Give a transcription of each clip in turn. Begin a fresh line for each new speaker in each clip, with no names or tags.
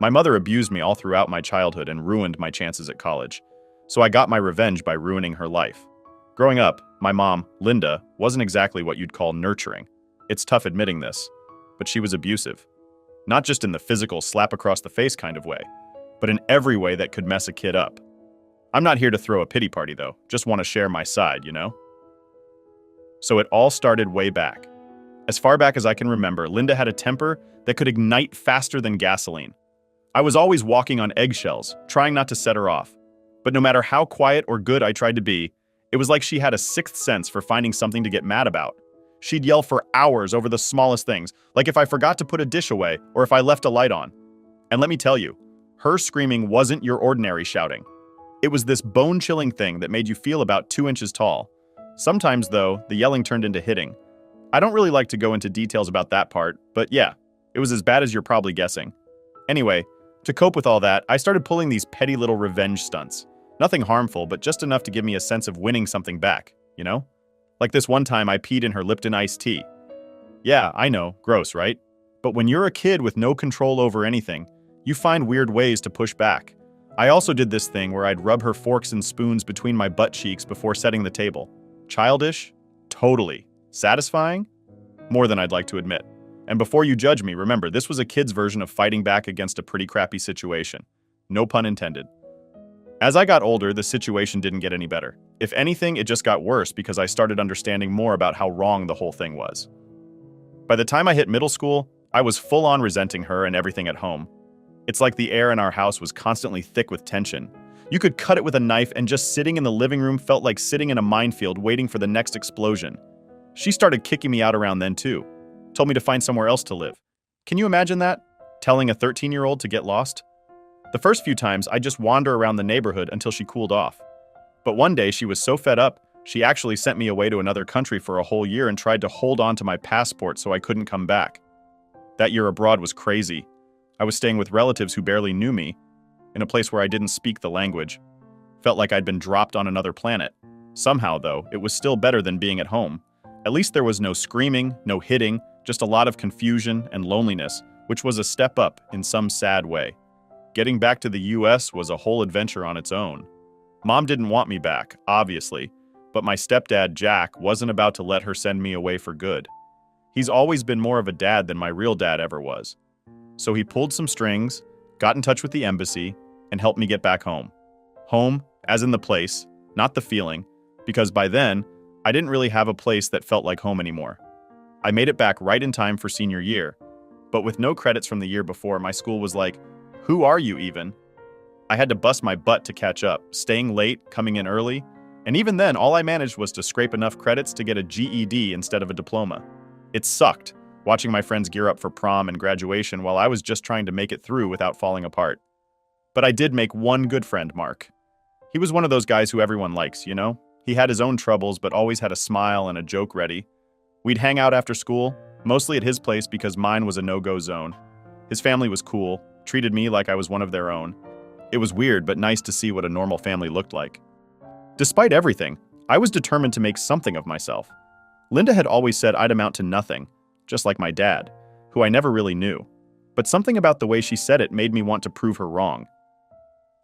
My mother abused me all throughout my childhood and ruined my chances at college. So I got my revenge by ruining her life. Growing up, my mom, Linda, wasn't exactly what you'd call nurturing. It's tough admitting this, but she was abusive. Not just in the physical slap across the face kind of way, but in every way that could mess a kid up. I'm not here to throw a pity party though, just want to share my side, you know? So it all started way back. As far back as I can remember, Linda had a temper that could ignite faster than gasoline. I was always walking on eggshells, trying not to set her off. But no matter how quiet or good I tried to be, it was like she had a sixth sense for finding something to get mad about. She'd yell for hours over the smallest things, like if I forgot to put a dish away or if I left a light on. And let me tell you, her screaming wasn't your ordinary shouting. It was this bone-chilling thing that made you feel about 2 inches tall. Sometimes, though, the yelling turned into hitting. I don't really like to go into details about that part, but yeah, it was as bad as you're probably guessing. Anyway, to cope with all that, I started pulling these petty little revenge stunts. Nothing harmful, but just enough to give me a sense of winning something back, you know? Like this one time I peed in her Lipton iced tea. Yeah, I know, gross, right? But when you're a kid with no control over anything, you find weird ways to push back. I also did this thing where I'd rub her forks and spoons between my butt cheeks before setting the table. Childish? Totally. Satisfying? More than I'd like to admit. And before you judge me, remember, this was a kid's version of fighting back against a pretty crappy situation. No pun intended. As I got older, the situation didn't get any better. If anything, it just got worse because I started understanding more about how wrong the whole thing was. By the time I hit middle school, I was full-on resenting her and everything at home. It's like the air in our house was constantly thick with tension. You could cut it with a knife, and just sitting in the living room felt like sitting in a minefield waiting for the next explosion. She started kicking me out around then too. Told me to find somewhere else to live. Can you imagine that? Telling a 13-year-old to get lost? The first few times, I'd just wander around the neighborhood until she cooled off. But one day, she was so fed up, she actually sent me away to another country for a whole year and tried to hold on to my passport so I couldn't come back. That year abroad was crazy. I was staying with relatives who barely knew me, in a place where I didn't speak the language. Felt like I'd been dropped on another planet. Somehow, though, it was still better than being at home. At least there was no screaming, no hitting, just a lot of confusion and loneliness, which was a step up in some sad way. Getting back to the US was a whole adventure on its own. Mom didn't want me back, obviously, but my stepdad, Jack, wasn't about to let her send me away for good. He's always been more of a dad than my real dad ever was. So he pulled some strings, got in touch with the embassy, and helped me get back home. Home, as in the place, not the feeling, because by then, I didn't really have a place that felt like home anymore. I made it back right in time for senior year, but with no credits from the year before, my school was like, "Who are you even?" I had to bust my butt to catch up, staying late, coming in early, and even then, all I managed was to scrape enough credits to get a GED instead of a diploma. It sucked, watching my friends gear up for prom and graduation while I was just trying to make it through without falling apart. But I did make one good friend, Mark. He was one of those guys who everyone likes, you know? He had his own troubles, but always had a smile and a joke ready. We'd hang out after school, mostly at his place because mine was a no-go zone. His family was cool, treated me like I was one of their own. It was weird, but nice to see what a normal family looked like. Despite everything, I was determined to make something of myself. Linda had always said I'd amount to nothing, just like my dad, who I never really knew. But something about the way she said it made me want to prove her wrong.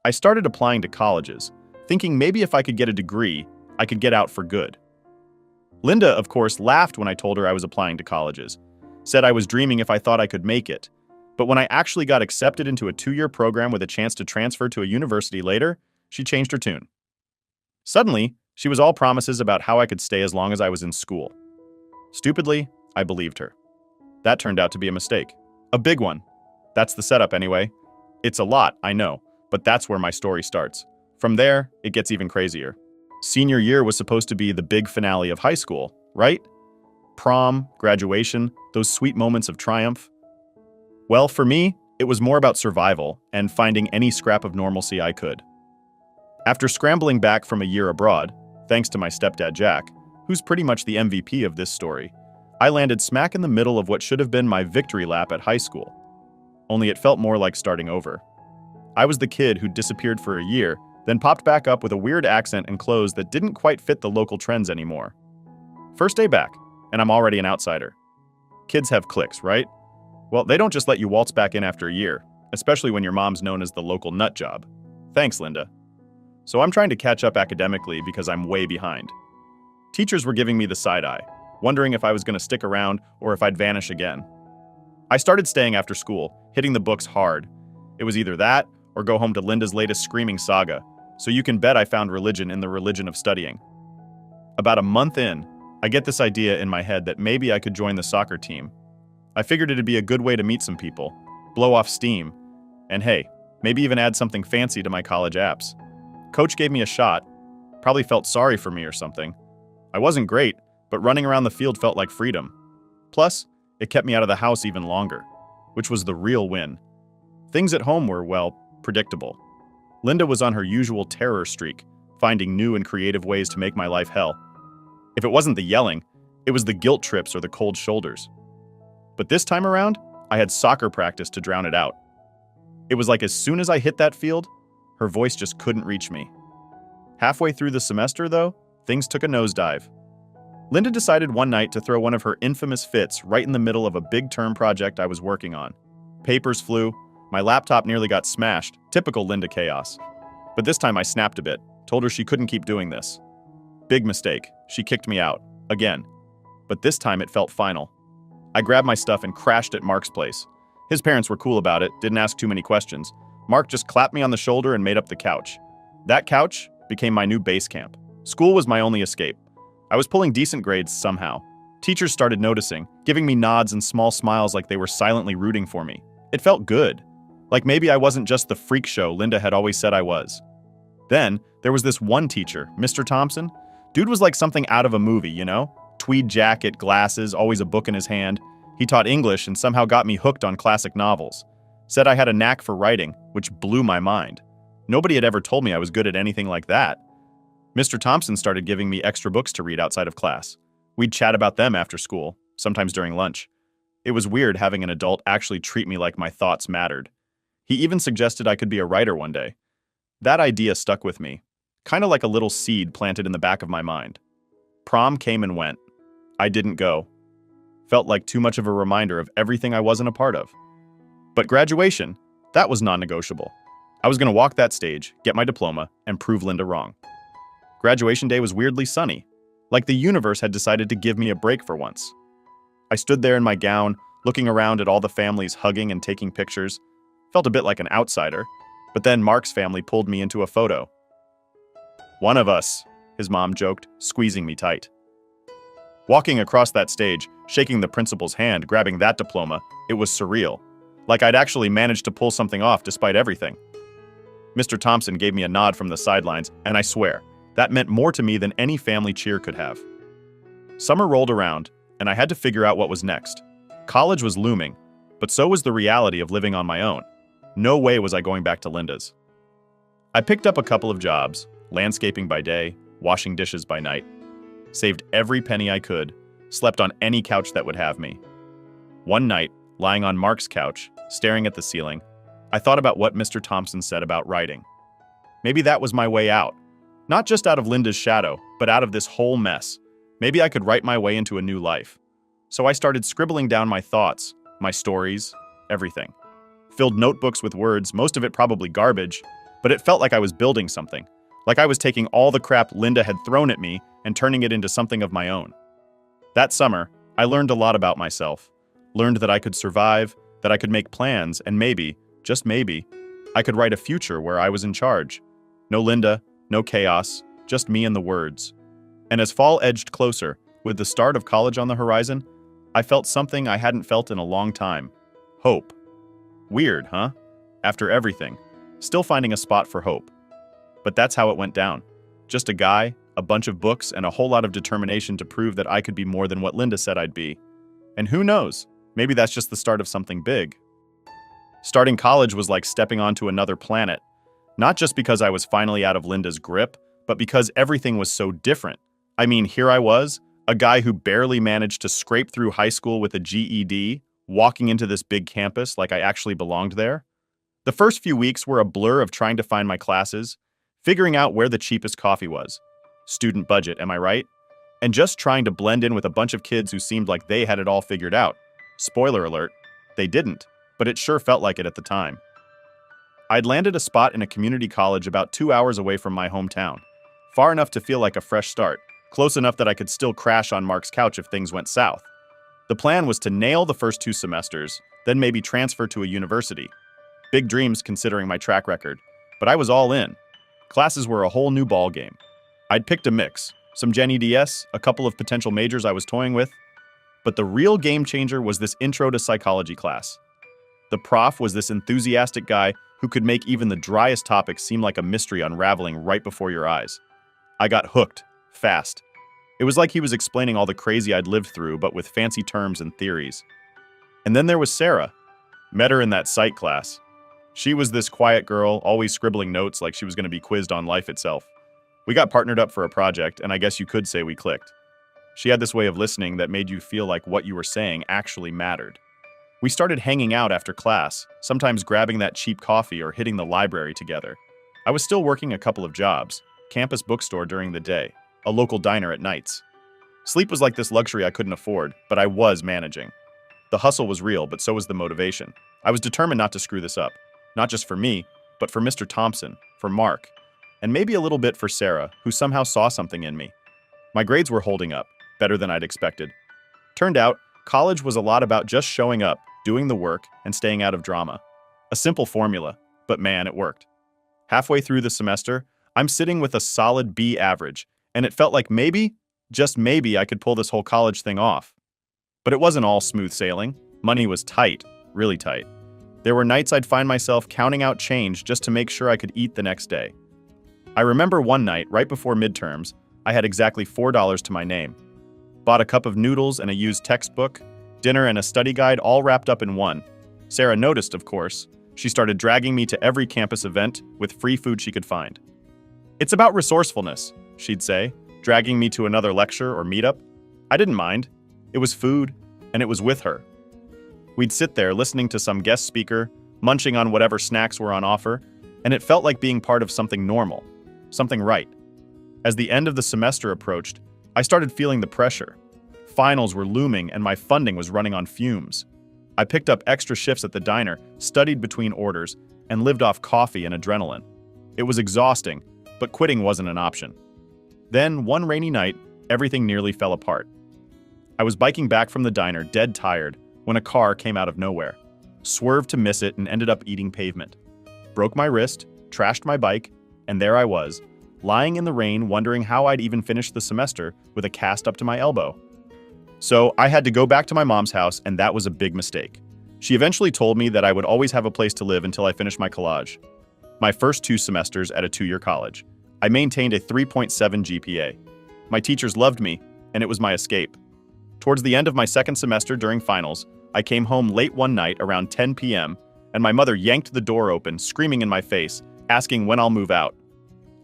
I started applying to colleges, thinking maybe if I could get a degree, I could get out for good. Linda, of course, laughed when I told her I was applying to colleges, said I was dreaming if I thought I could make it. But when I actually got accepted into a 2-year program with a chance to transfer to a university later, she changed her tune. Suddenly, she was all promises about how I could stay as long as I was in school. Stupidly, I believed her. That turned out to be a mistake. A big one. That's the setup anyway. It's a lot, I know, but that's where my story starts. From there, it gets even crazier. Senior year was supposed to be the big finale of high school, right? Prom, graduation, those sweet moments of triumph. Well, for me, it was more about survival and finding any scrap of normalcy I could. After scrambling back from a year abroad, thanks to my stepdad Jack, who's pretty much the MVP of this story, I landed smack in the middle of what should have been my victory lap at high school. Only it felt more like starting over. I was the kid who disappeared for a year, then popped back up with a weird accent and clothes that didn't quite fit the local trends anymore. First day back, and I'm already an outsider. Kids have cliques, right? Well, they don't just let you waltz back in after a year. especially when your mom's known as the local nut job. Thanks, Linda. So I'm trying to catch up academically because I'm way behind. Teachers were giving me the side eye, wondering if I was going to stick around or if I'd vanish again. I started staying after school, hitting the books hard. It was either that or go home to Linda's latest screaming saga, so you can bet I found religion in the religion of studying. About a month in, I get this idea in my head that maybe I could join the soccer team. I figured it'd be a good way to meet some people, blow off steam, and hey, maybe even add something fancy to my college apps. Coach gave me a shot, probably felt sorry for me or something. I wasn't great, but running around the field felt like freedom. Plus, it kept me out of the house even longer, which was the real win. Things at home were, well, predictable. Linda was on her usual terror streak, finding new and creative ways to make my life hell. If it wasn't the yelling, it was the guilt trips or the cold shoulders. But this time around, I had soccer practice to drown it out. It was like as soon as I hit that field, her voice just couldn't reach me. Halfway through the semester, though, things took a nosedive. Linda decided one night to throw one of her infamous fits right in the middle of a big term project I was working on. Papers flew, my laptop nearly got smashed, typical Linda chaos. But this time I snapped a bit, told her she couldn't keep doing this. Big mistake, she kicked me out, again. But this time it felt final. I grabbed my stuff and crashed at Mark's place. His parents were cool about it, didn't ask too many questions. Mark just clapped me on the shoulder and made up the couch. That couch became my new base camp. School was my only escape. I was pulling decent grades somehow. Teachers started noticing, giving me nods and small smiles like they were silently rooting for me. It felt good. Like maybe I wasn't just the freak show Linda had always said I was. Then, there was this one teacher, Mr. Thompson. Dude was like something out of a movie, you know? Tweed jacket, glasses, always a book in his hand. He taught English and somehow got me hooked on classic novels. Said I had a knack for writing, which blew my mind. Nobody had ever told me I was good at anything like that. Mr. Thompson started giving me extra books to read outside of class. We'd chat about them after school, sometimes during lunch. It was weird having an adult actually treat me like my thoughts mattered. He even suggested I could be a writer one day. That idea stuck with me, kind of like a little seed planted in the back of my mind. Prom came and went. I didn't go. Felt like too much of a reminder of everything I wasn't a part of. But graduation, that was non-negotiable. I was going to walk that stage, get my diploma, and prove Linda wrong. Graduation day was weirdly sunny, like the universe had decided to give me a break for once. I stood there in my gown, looking around at all the families hugging and taking pictures. Felt a bit like an outsider, but then Mark's family pulled me into a photo. "One of us," his mom joked, squeezing me tight. Walking across that stage, shaking the principal's hand, grabbing that diploma, it was surreal. Like I'd actually managed to pull something off despite everything. Mr. Thompson gave me a nod from the sidelines, and I swear, that meant more to me than any family cheer could have. Summer rolled around, and I had to figure out what was next. College was looming, but so was the reality of living on my own. No way was I going back to Linda's. I picked up a couple of jobs, landscaping by day, washing dishes by night. Saved every penny I could, slept on any couch that would have me. One night, lying on Mark's couch, staring at the ceiling, I thought about what Mr. Thompson said about writing. Maybe that was my way out. Not just out of Linda's shadow, but out of this whole mess. Maybe I could write my way into a new life. So I started scribbling down my thoughts, my stories, everything. Filled notebooks with words, most of it probably garbage, but it felt like I was building something. Like I was taking all the crap Linda had thrown at me and turning it into something of my own. That summer, I learned a lot about myself. Learned that I could survive, that I could make plans, and maybe, just maybe, I could write a future where I was in charge. No Linda, no chaos, just me and the words. And as fall edged closer, with the start of college on the horizon, I felt something I hadn't felt in a long time. Hope. Weird, huh? After everything, still finding a spot for hope. But that's how it went down. Just a guy, a bunch of books, and a whole lot of determination to prove that I could be more than what Linda said I'd be. And who knows, maybe that's just the start of something big. Starting college was like stepping onto another planet. Not just because I was finally out of Linda's grip, but because everything was so different. I mean, here I was, a guy who barely managed to scrape through high school with a GED, walking into this big campus like I actually belonged there. The first few weeks were a blur of trying to find my classes, figuring out where the cheapest coffee was. Student budget, am I right? And just trying to blend in with a bunch of kids who seemed like they had it all figured out. Spoiler alert, they didn't, but it sure felt like it at the time. I'd landed a spot in a community college about 2 hours away from my hometown, far enough to feel like a fresh start, close enough that I could still crash on Mark's couch if things went south. The plan was to nail the first 2 semesters, then maybe transfer to a university. Big dreams considering my track record, but I was all in. Classes were a whole new ballgame. I'd picked a mix, some Gen EDS, a couple of potential majors I was toying with, but the real game changer was this intro to psychology class. The prof was this enthusiastic guy who could make even the driest topics seem like a mystery unraveling right before your eyes. I got hooked, fast. It was like he was explaining all the crazy I'd lived through, but with fancy terms and theories. And then there was Sarah. Met her in that psych class. She was this quiet girl, always scribbling notes like she was going to be quizzed on life itself. We got partnered up for a project, and I guess you could say we clicked. She had this way of listening that made you feel like what you were saying actually mattered. We started hanging out after class, sometimes grabbing that cheap coffee or hitting the library together. I was still working a couple of jobs, campus bookstore during the day, a local diner at nights. Sleep was like this luxury I couldn't afford, but I was managing. The hustle was real, but so was the motivation. I was determined not to screw this up, not just for me, but for Mr. Thompson, for Mark, and maybe a little bit for Sarah, who somehow saw something in me. My grades were holding up, better than I'd expected. Turned out, college was a lot about just showing up, doing the work, and staying out of drama. A simple formula, but man, it worked. Halfway through the semester, I'm sitting with a solid B average, and it felt like maybe, just maybe, I could pull this whole college thing off. But it wasn't all smooth sailing. Money was tight, really tight. There were nights I'd find myself counting out change just to make sure I could eat the next day. I remember one night, right before midterms, I had exactly $4 to my name. Bought a cup of noodles and a used textbook, dinner and a study guide all wrapped up in one. Sarah noticed, of course. She started dragging me to every campus event with free food she could find. "It's about resourcefulness," she'd say, dragging me to another lecture or meetup. I didn't mind. It was food, and it was with her. We'd sit there listening to some guest speaker, munching on whatever snacks were on offer, and it felt like being part of something normal, something right. As the end of the semester approached, I started feeling the pressure. Finals were looming and my funding was running on fumes. I picked up extra shifts at the diner, studied between orders, and lived off coffee and adrenaline. It was exhausting, but quitting wasn't an option. Then, one rainy night, everything nearly fell apart. I was biking back from the diner, dead tired, when a car came out of nowhere. Swerved to miss it and ended up eating pavement. Broke my wrist, trashed my bike, and there I was, lying in the rain wondering how I'd even finish the semester with a cast up to my elbow. So I had to go back to my mom's house, and that was a big mistake. She eventually told me that I would always have a place to live until I finished my collage. My first 2 semesters at a 2-year college, I maintained a 3.7 GPA. My teachers loved me, and it was my escape. Towards the end of my second semester during finals, I came home late one night around 10 p.m., and my mother yanked the door open, screaming in my face, asking when I'll move out.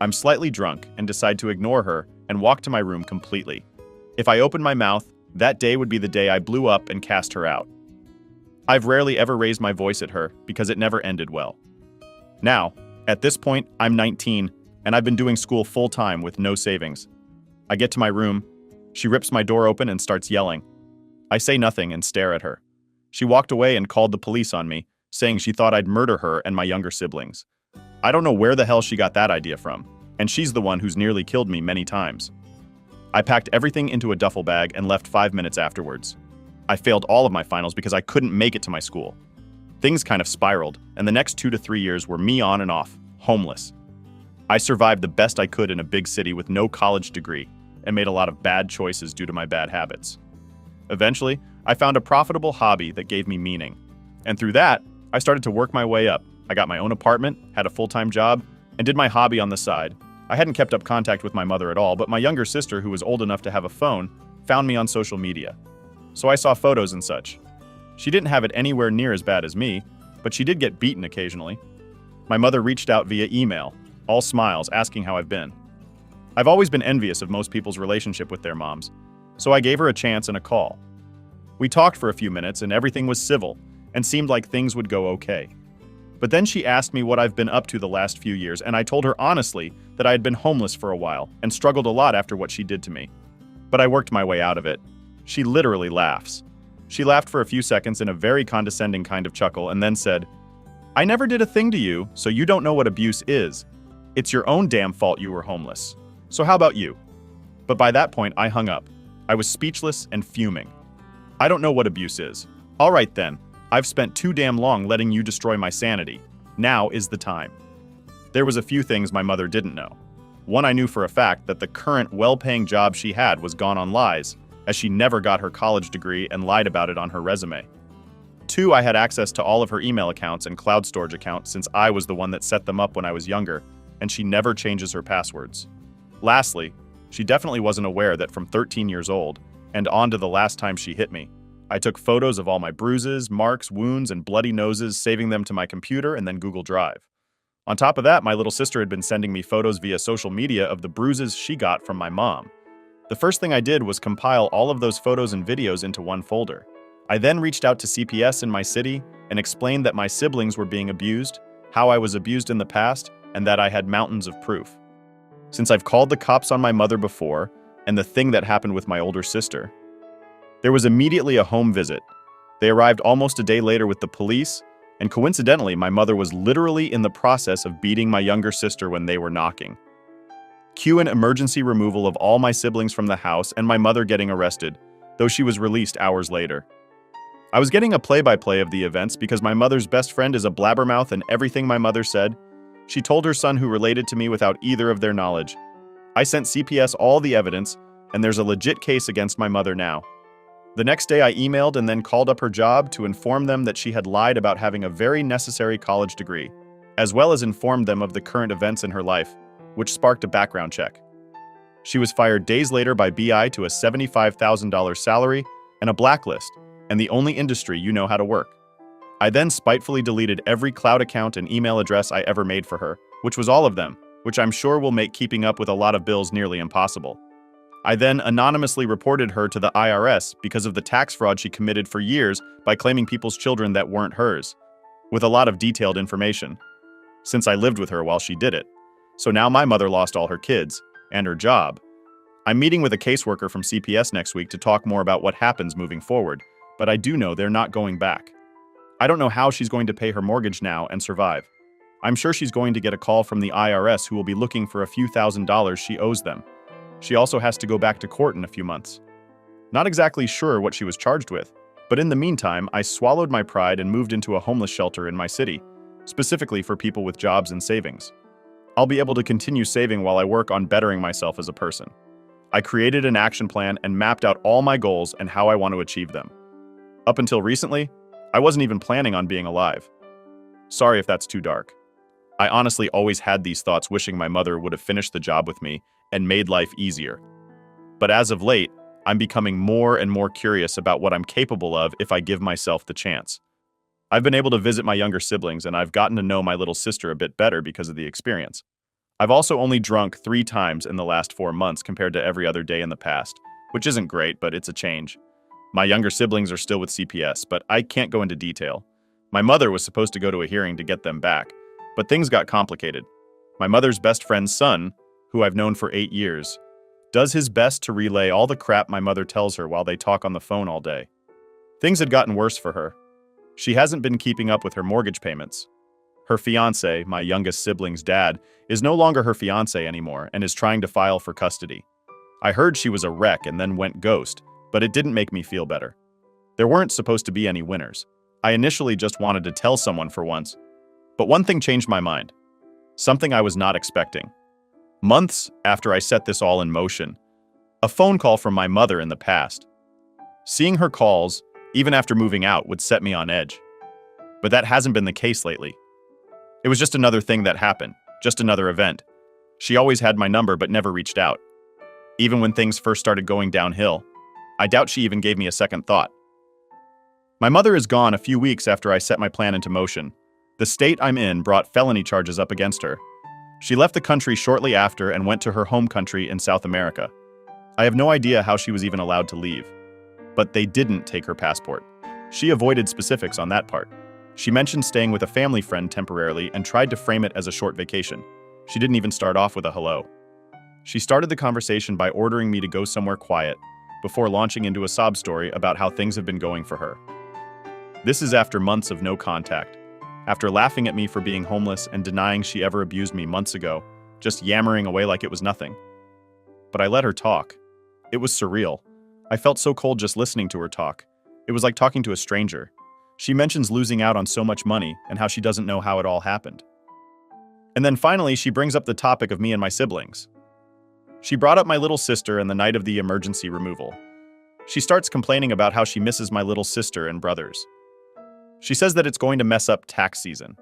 I'm slightly drunk and decide to ignore her and walk to my room completely. If I opened my mouth, that day would be the day I blew up and cast her out. I've rarely ever raised my voice at her because it never ended well. Now, at this point, I'm 19, and I've been doing school full-time with no savings. I get to my room. She rips my door open and starts yelling. I say nothing and stare at her. She walked away and called the police on me, saying she thought I'd murder her and my younger siblings. I don't know where the hell she got that idea from, and she's the one who's nearly killed me many times. I packed everything into a duffel bag and left 5 minutes afterwards. I failed all of my finals because I couldn't make it to my school. Things kind of spiraled, and the next 2 to 3 years were me on and off, homeless. I survived the best I could in a big city with no college degree, and made a lot of bad choices due to my bad habits. Eventually, I found a profitable hobby that gave me meaning. And through that, I started to work my way up. I got my own apartment, had a full-time job, and did my hobby on the side. I hadn't kept up contact with my mother at all, but my younger sister, who was old enough to have a phone, found me on social media. So I saw photos and such. She didn't have it anywhere near as bad as me, but she did get beaten occasionally. My mother reached out via email, all smiles, asking how I've been. I've always been envious of most people's relationship with their moms, so I gave her a chance and a call. We talked for a few minutes and everything was civil, and seemed like things would go okay. But then she asked me what I've been up to the last few years, and I told her honestly that I had been homeless for a while and struggled a lot after what she did to me. But I worked my way out of it. She literally laughs. She laughed for a few seconds in a very condescending kind of chuckle and then said, I never did a thing to you, so you don't know what abuse is. It's your own damn fault you were homeless. So how about you? But by that point, I hung up. I was speechless and fuming. I don't know what abuse is. All right then, I've spent too damn long letting you destroy my sanity. Now is the time. There was a few things my mother didn't know. One, I knew for a fact that the current well-paying job she had was gone on lies, as she never got her college degree and lied about it on her resume. Two, I had access to all of her email accounts and cloud storage accounts since I was the one that set them up when I was younger, and she never changes her passwords. Lastly, she definitely wasn't aware that from 13 years old, and on to the last time she hit me, I took photos of all my bruises, marks, wounds, and bloody noses, saving them to my computer and then Google Drive. On top of that, my little sister had been sending me photos via social media of the bruises she got from my mom. The first thing I did was compile all of those photos and videos into one folder. I then reached out to CPS in my city and explained that my siblings were being abused, how I was abused in the past, and that I had mountains of proof. Since I've called the cops on my mother before, and the thing that happened with my older sister, there was immediately a home visit. They arrived almost a day later with the police, and coincidentally, my mother was literally in the process of beating my younger sister when they were knocking. Cue an emergency removal of all my siblings from the house and my mother getting arrested, though she was released hours later. I was getting a play-by-play of the events because my mother's best friend is a blabbermouth, and everything my mother said, she told her son who related to me without either of their knowledge. I sent CPS all the evidence, and there's a legit case against my mother now. The next day I emailed and then called up her job to inform them that she had lied about having a very necessary college degree, as well as informed them of the current events in her life, which sparked a background check. She was fired days later by BI to a $75,000 salary and a blacklist, and the only industry you know how to work. I then spitefully deleted every cloud account and email address I ever made for her, which was all of them, which I'm sure will make keeping up with a lot of bills nearly impossible. I then anonymously reported her to the IRS because of the tax fraud she committed for years by claiming people's children that weren't hers, with a lot of detailed information, since I lived with her while she did it. So now my mother lost all her kids, and her job. I'm meeting with a caseworker from CPS next week to talk more about what happens moving forward, but I do know they're not going back. I don't know how she's going to pay her mortgage now and survive. I'm sure she's going to get a call from the IRS who will be looking for a few $1,000s she owes them. She also has to go back to court in a few months. Not exactly sure what she was charged with, but in the meantime, I swallowed my pride and moved into a homeless shelter in my city, specifically for people with jobs and savings. I'll be able to continue saving while I work on bettering myself as a person. I created an action plan and mapped out all my goals and how I want to achieve them. Up until recently, I wasn't even planning on being alive. Sorry if that's too dark. I honestly always had these thoughts wishing my mother would have finished the job with me and made life easier. But as of late, I'm becoming more and more curious about what I'm capable of if I give myself the chance. I've been able to visit my younger siblings, and I've gotten to know my little sister a bit better because of the experience. I've also only drunk 3 times in the last 4 months compared to every other day in the past, which isn't great, but it's a change. My younger siblings are still with CPS, but I can't go into detail. My mother was supposed to go to a hearing to get them back, but things got complicated. My mother's best friend's son, who I've known for 8 years, does his best to relay all the crap my mother tells her while they talk on the phone all day. Things had gotten worse for her. She hasn't been keeping up with her mortgage payments. Her fiancé, my youngest sibling's dad, is no longer her fiancé anymore and is trying to file for custody. I heard she was a wreck and then went ghost, but it didn't make me feel better. There weren't supposed to be any winners. I initially just wanted to tell someone for once. But one thing changed my mind. Something I was not expecting. Months after I set this all in motion, a phone call from my mother in the past. Seeing her calls, even after moving out, would set me on edge. But that hasn't been the case lately. It was just another thing that happened, just another event. She always had my number but never reached out. Even when things first started going downhill, I doubt she even gave me a second thought. My mother is gone a few weeks after I set my plan into motion. The state I'm in brought felony charges up against her. She left the country shortly after and went to her home country in South America. I have no idea how she was even allowed to leave. But they didn't take her passport. She avoided specifics on that part. She mentioned staying with a family friend temporarily and tried to frame it as a short vacation. She didn't even start off with a hello. She started the conversation by ordering me to go somewhere quiet, before launching into a sob story about how things have been going for her. This is after months of no contact. after laughing at me for being homeless and denying she ever abused me months ago, just yammering away like it was nothing. But I let her talk. It was surreal. I felt so cold just listening to her talk. It was like talking to a stranger. She mentions losing out on so much money and how she doesn't know how it all happened. And then finally, she brings up the topic of me and my siblings. She brought up my little sister and the night of the emergency removal. She starts complaining about how she misses my little sister and brothers. She says that it's going to mess up tax season.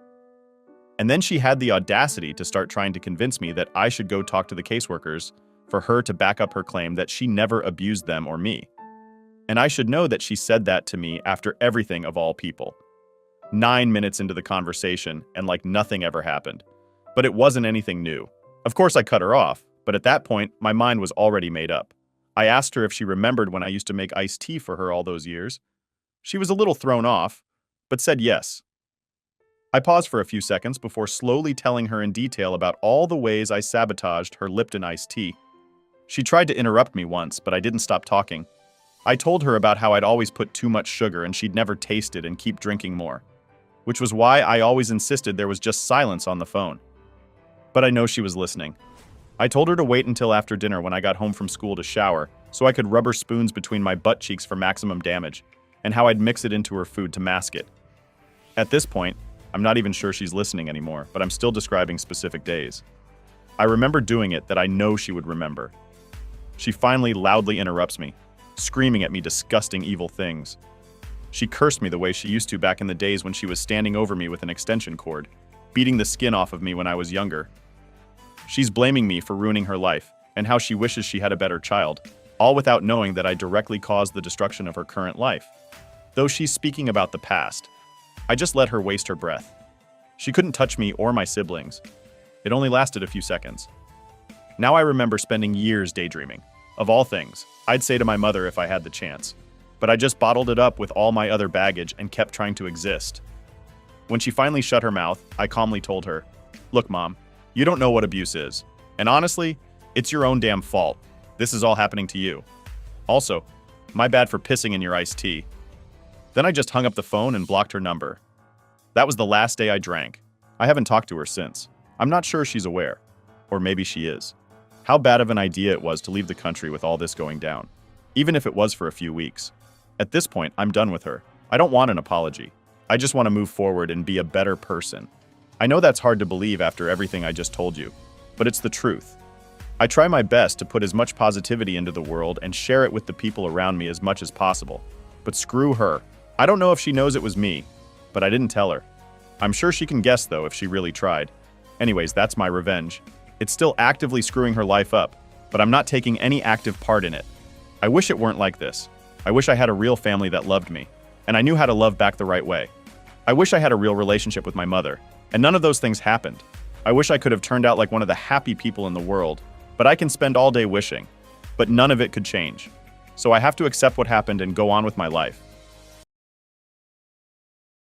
And then she had the audacity to start trying to convince me that I should go talk to the caseworkers for her to back up her claim that she never abused them or me. And I should know that she said that to me after everything of all people. 9 minutes into the conversation and like nothing ever happened. But it wasn't anything new. Of course I cut her off, but at that point, my mind was already made up. I asked her if she remembered when I used to make iced tea for her all those years. She was a little thrown off, but said yes. I paused for a few seconds before slowly telling her in detail about all the ways I sabotaged her Lipton iced tea. She tried to interrupt me once, but I didn't stop talking. I told her about how I'd always put too much sugar and she'd never taste it and keep drinking more, which was why I always insisted there was just silence on the phone. But I know she was listening. I told her to wait until after dinner when I got home from school to shower so I could rubber spoons between my butt cheeks for maximum damage, and how I'd mix it into her food to mask it. At this point, I'm not even sure she's listening anymore, but I'm still describing specific days. I remember doing it that I know she would remember. She finally loudly interrupts me, screaming at me disgusting evil things. She cursed me the way she used to back in the days when she was standing over me with an extension cord, beating the skin off of me when I was younger. She's blaming me for ruining her life and how she wishes she had a better child, all without knowing that I directly caused the destruction of her current life. Though she's speaking about the past, I just let her waste her breath. She couldn't touch me or my siblings. It only lasted a few seconds. Now I remember spending years daydreaming. Of all things, I'd say to my mother if I had the chance. But I just bottled it up with all my other baggage and kept trying to exist. When she finally shut her mouth, I calmly told her, "Look, Mom, you don't know what abuse is. And honestly, it's your own damn fault. This is all happening to you. Also, my bad for pissing in your iced tea." Then I just hung up the phone and blocked her number. That was the last day I drank. I haven't talked to her since. I'm not sure she's aware. Or maybe she is. How bad of an idea it was to leave the country with all this going down. Even if it was for a few weeks. At this point, I'm done with her. I don't want an apology. I just want to move forward and be a better person. I know that's hard to believe after everything I just told you, but it's the truth. I try my best to put as much positivity into the world and share it with the people around me as much as possible. But screw her. I don't know if she knows it was me, but I didn't tell her. I'm sure she can guess though if she really tried. Anyways, that's my revenge. It's still actively screwing her life up, but I'm not taking any active part in it. I wish it weren't like this. I wish I had a real family that loved me, and I knew how to love back the right way. I wish I had a real relationship with my mother, and none of those things happened. I wish I could have turned out like one of the happy people in the world, but I can spend all day wishing. But none of it could change. So I have to accept what happened and go on with my life.